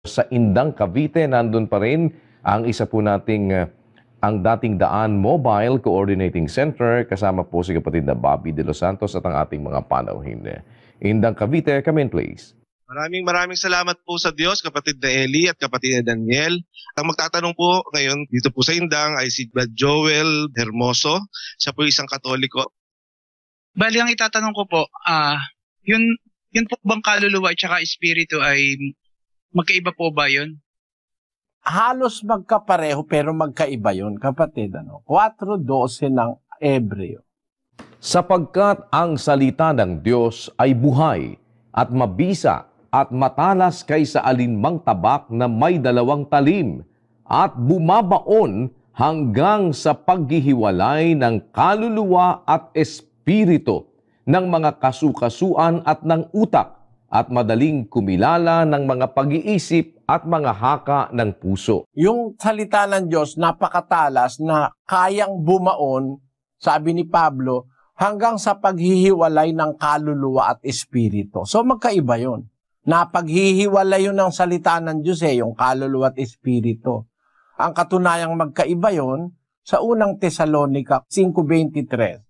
Sa Indang, Cavite, nandun pa rin ang isa po nating ang dating Daan Mobile Coordinating Center, kasama po si kapatid na Bobby De Los Santos at ang ating mga panauhin. Indang, Cavite, come in please. Maraming salamat po sa Diyos, kapatid na Eli at kapatid na Daniel. Ang magtatanong po ngayon dito po sa Indang ay si Brad Joel Hermoso. Siya po isang Katoliko. Bali, ang itatanong ko po, yun po bang kaluluwa at saka espiritu ay magkaiba po ba yun? Halos magkapareho pero magkaiba yun, kapatid. 4:12 ng Hebreo. Sapagkat ang salita ng Diyos ay buhay at mabisa at matalas kaysa alinmang tabak na may 2 talim at bumabaon hanggang sa paghihiwalay ng kaluluwa at espiritu, ng mga kasukasuan at ng utak, at madaling kumilala ng mga pag-iisip at mga haka ng puso. Yung salita ng Diyos napakatalas na kayang bumaon, sabi ni Pablo, hanggang sa paghihiwalay ng kaluluwa at espiritu. So magkaiba yun. Napaghihiwalay yun ng salita ng Diyos yung kaluluwa at espiritu. Ang katunayang magkaiba yun sa unang Tesalonica 5:23.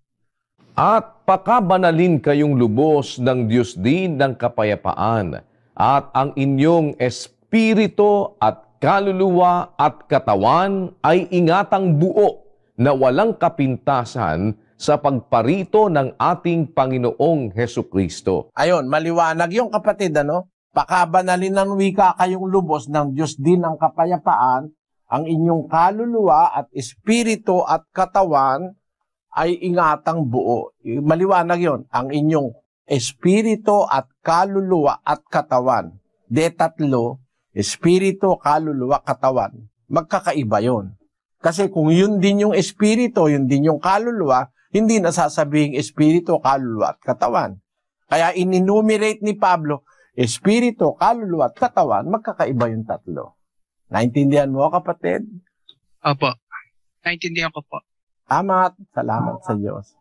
At pakabanalin kayong lubos ng Diyos din ng kapayapaan, at ang inyong espiritu at kaluluwa at katawan ay ingatang buo na walang kapintasan sa pagparito ng ating Panginoong Hesukristo. Ayun, maliwanag yung kapatid, Pakabanalin ng wika kayong lubos ng Diyos din ng kapayapaan, ang inyong kaluluwa at espiritu at katawan ay ingatang buo. Maliwanag yon, ang inyong espiritu at kaluluwa at katawan. Tatlo, espiritu, kaluluwa, katawan. Magkakaiba yon. Kasi kung yun din yung espiritu, yun din yung kaluluwa, hindi nasasabing espiritu, kaluluwa at katawan. Kaya in-enumerate ni Pablo, espiritu, kaluluwa at katawan, magkakaiba yung tatlo. Naintindihan mo, kapatid? Opo. Naintindihan ko po. Salamat sa Diyos.